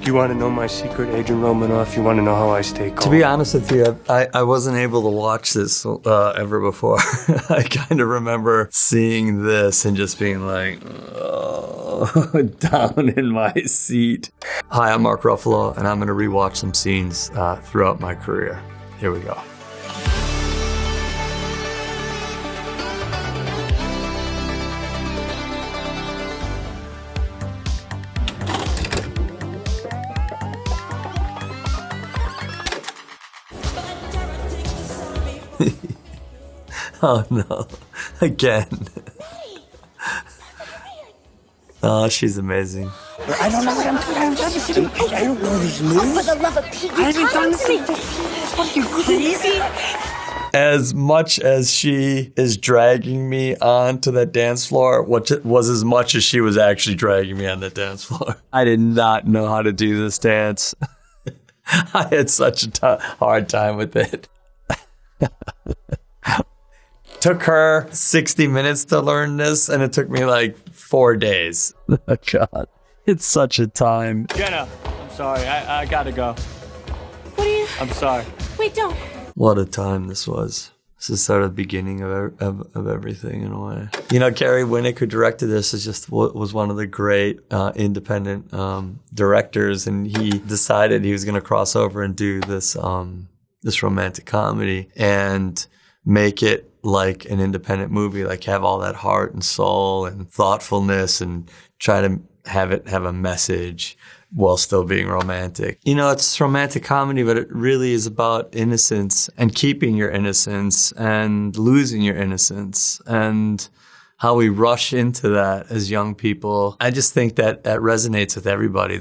You want to know my secret, Agent Romanoff? You want to know how I stay calm? To be honest with you, I wasn't able to watch this ever before. I kind of remember seeing this and just being like, oh, down in my seat. Hi, I'm Mark Ruffalo, and I'm going to rewatch some scenes throughout my career. Here we go. Oh no, again. Oh, she's amazing. I don't know what I'm doing. I don't know these moves. For the love of Pete, I haven't done this before. What, are you crazy? As much as she is dragging me onto that dance floor, which was as much as she was actually dragging me on the dance floor. I did not know how to do this dance. I had such a hard time with it. Took her 60 minutes to learn this, and it took me like 4 days. Oh, God. It's such a time. Jenna, I'm sorry. I gotta go. What are you... I'm sorry. Wait, don't. What a time this was. This is sort of the beginning of everything in a way. You know, Gary Winnick, who directed this, was one of the great independent directors, and he decided he was going to cross over and do this romantic comedy and make it like an independent movie, like have all that heart and soul and thoughtfulness and try to have it have a message while still being romantic. You know, it's romantic comedy, but it really is about innocence and keeping your innocence and losing your innocence and how we rush into that as young people. I just think that resonates with everybody.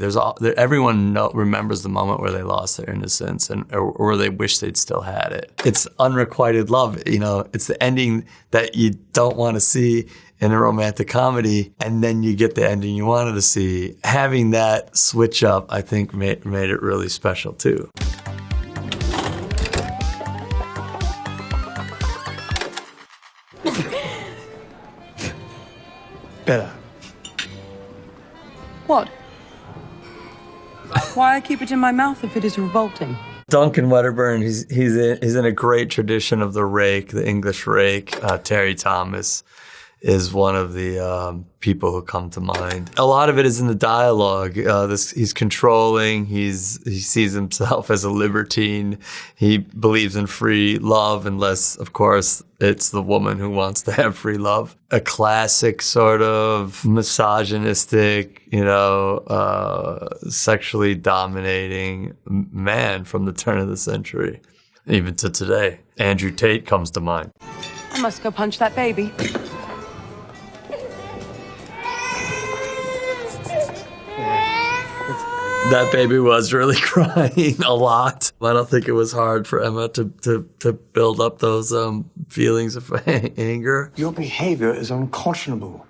Everyone remembers the moment where they lost their innocence or they wish they'd still had it. It's unrequited love. You know, it's the ending that you don't want to see in a romantic comedy, and then you get the ending you wanted to see. Having that switch up, I think, made it really special too. Better. What? Why keep it in my mouth if it is revolting? Duncan Wedderburn, he's in a great tradition of the rake, the English rake. Terry Thomas is one of the people who come to mind. A lot of it is in the dialogue. He's controlling. He sees himself as a libertine. He believes in free love, unless, of course, it's the woman who wants to have free love. A classic sort of misogynistic, sexually dominating man from the turn of the century, even to today. Andrew Tate comes to mind. I must go punch that baby. That baby was really crying a lot. I don't think it was hard for Emma to build up those feelings of anger. Your behavior is unconscionable.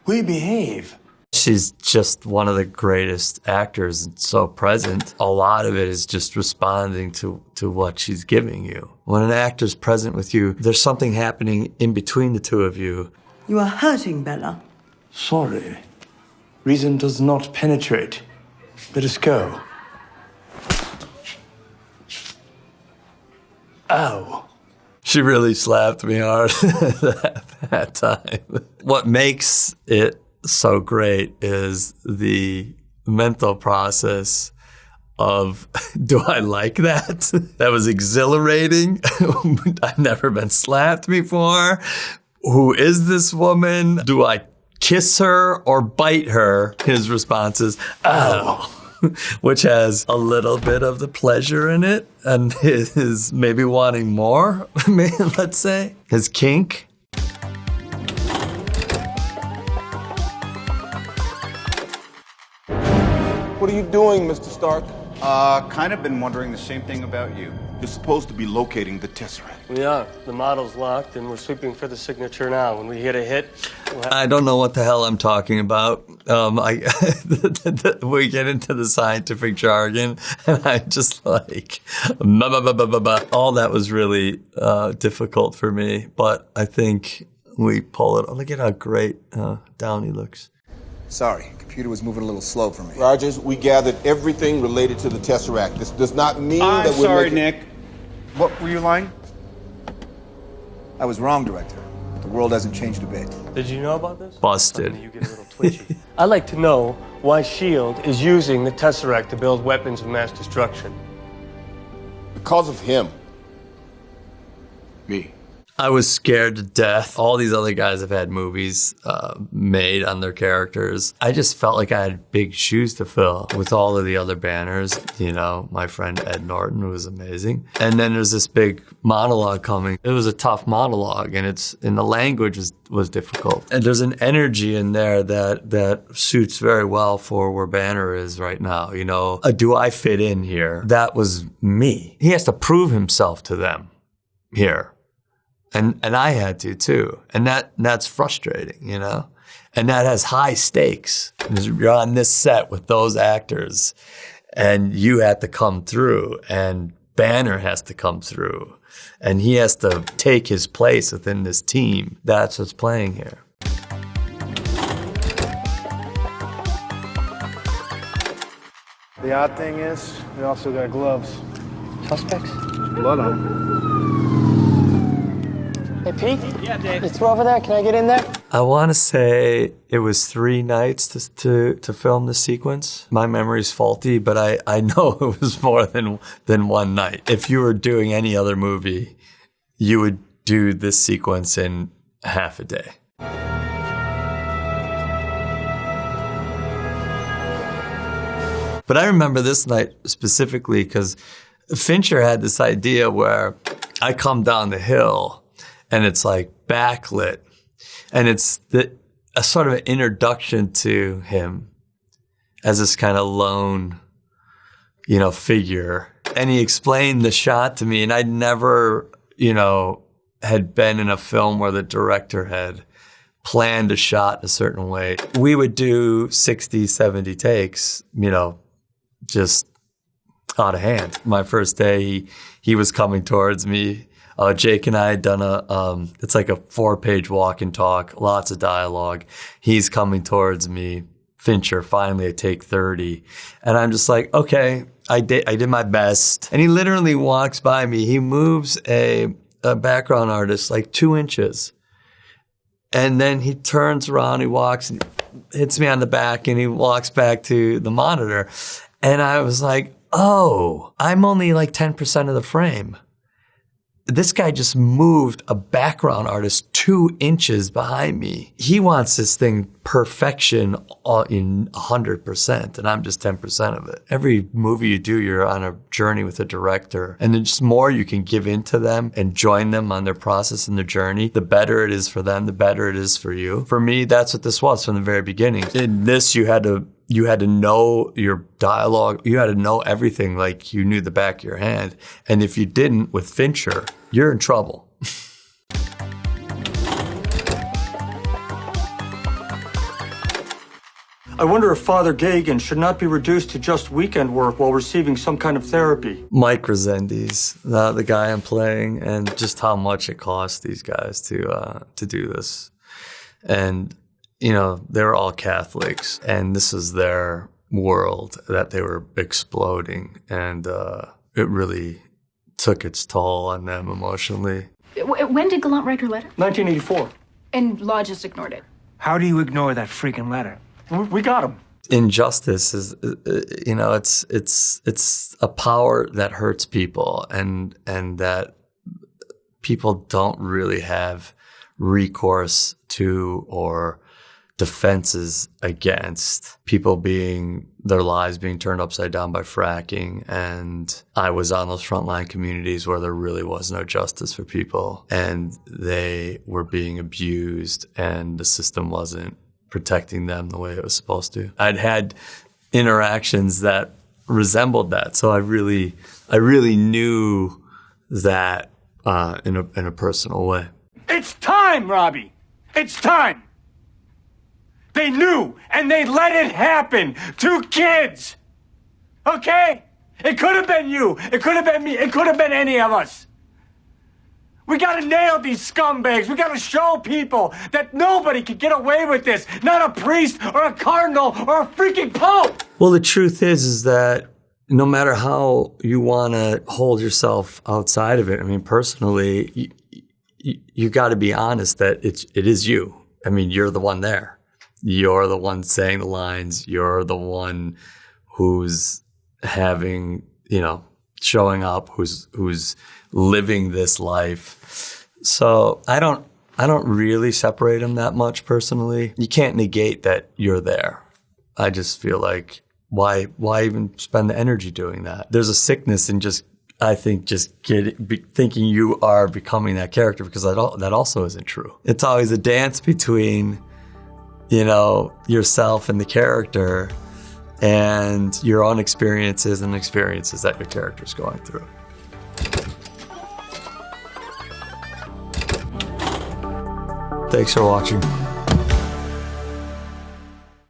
We behave. She's just one of the greatest actors and so present. A lot of it is just responding to what she's giving you. When an actor's present with you, there's something happening in between the two of you. You are hurting Bella. Sorry. Reason does not penetrate. Let us go. Ow. She really slapped me hard that time. What makes it so great is the mental process of, do I like that? That was exhilarating. I've never been slapped before. Who is this woman? Do I kiss her or bite her? His response is, ow. Which has a little bit of the pleasure in it, and his maybe wanting more, let's say. His kink. What are you doing, Mr. Stark? Kind of been wondering the same thing about you. You're supposed to be locating the Tesseract. We are. The model's locked, and we're sweeping for the signature now. When we hit a hit, I don't know what the hell I'm talking about. We get into the scientific jargon, and I'm just like, all that was really difficult for me. But I think we pull it. Look at how great Downey looks. Sorry, computer was moving a little slow for me. Rogers, we gathered everything related to the Tesseract. This does not mean that we're sorry, making... Nick. What were you lying? I was wrong, Director. The world hasn't changed a bit. Did you know about this? Busted. You get a little twitchy. I'd like to know why S.H.I.E.L.D. is using the Tesseract to build weapons of mass destruction. Because of him. Me. I was scared to death. All these other guys have had movies made on their characters. I just felt like I had big shoes to fill with all of the other banners. You know, my friend Ed Norton, who was amazing. And then there's this big monologue coming. It was a tough monologue, and the language was difficult. And there's an energy in there that suits very well for where Banner is right now. You know, do I fit in here? That was me. He has to prove himself to them here. And I had to too. And that's frustrating, you know? And that has high stakes. You're on this set with those actors and you have to come through and Banner has to come through and he has to take his place within this team. That's what's playing here. The odd thing is, we also got gloves. Suspects? Blood on them. Hey, Pete? Yeah, Dave. You through over there? Can I get in there? I want to say it was 3 nights to film the sequence. My memory's faulty, but I know it was more than 1 night. If you were doing any other movie, you would do this sequence in half a day. But I remember this night specifically because Fincher had this idea where I come down the hill and it's like backlit. And it's a sort of an introduction to him as this kind of lone, you know, figure. And he explained the shot to me, and I'd never, you know, had been in a film where the director had planned a shot a certain way. We would do 60, 70 takes, you know, just out of hand. My first day, he was coming towards me. Jake and I had done it's like a 4-page walk and talk, lots of dialogue. He's coming towards me, Fincher, finally at take 30. And I'm just like, okay, I did my best. And he literally walks by me. He moves a background artist like 2 inches. And then he turns around, he walks, and hits me on the back, and he walks back to the monitor. And I was like, oh, I'm only like 10% of the frame. This guy just moved a background artist 2 inches behind me. He wants this thing perfection in 100%, and I'm just 10% of it. Every movie you do, you're on a journey with a director, and the just more you can give into them and join them on their process and their journey, the better it is for them, the better it is for you. For me, that's what this was from the very beginning. In this, you had to know your dialogue. You had to know everything like you knew the back of your hand. And if you didn't with Fincher, you're in trouble. I wonder if Father Gagan should not be reduced to just weekend work while receiving some kind of therapy. Mike Resendiz, the guy I'm playing, and just how much it cost these guys to do this. And you know, they were all Catholics, and this is their world that they were exploding, and it really took its toll on them emotionally. When did Gallant write her letter? 1984. And Law just ignored it. How do you ignore that freaking letter? We got him. Injustice is, you know, it's a power that hurts people, and that people don't really have recourse to or defenses against. People their lives being turned upside down by fracking. And I was on those frontline communities where there really was no justice for people, and they were being abused, and the system wasn't protecting them the way it was supposed to. I'd had interactions that resembled that, so I really knew that in a personal way. It's time, Robbie. It's time. They knew, and they let it happen. 2 kids. Okay? It could have been you. It could have been me. It could have been any of us. We gotta nail these scumbags. We gotta show people that nobody can get away with this. Not a priest or a cardinal or a freaking pope. Well, the truth is that no matter how you want to hold yourself outside of it, I mean, personally, you got to be honest that it is you. I mean, you're the one there. You're the one saying the lines. You're the one who's having, showing up, who's living this life. So I don't really separate them that much personally. You can't negate that you're there. I just feel like why even spend the energy doing that? There's a sickness in thinking you are becoming that character, because that also isn't true. It's always a dance between, yourself and the character and your own experiences and experiences that your character's going through. Thanks for watching.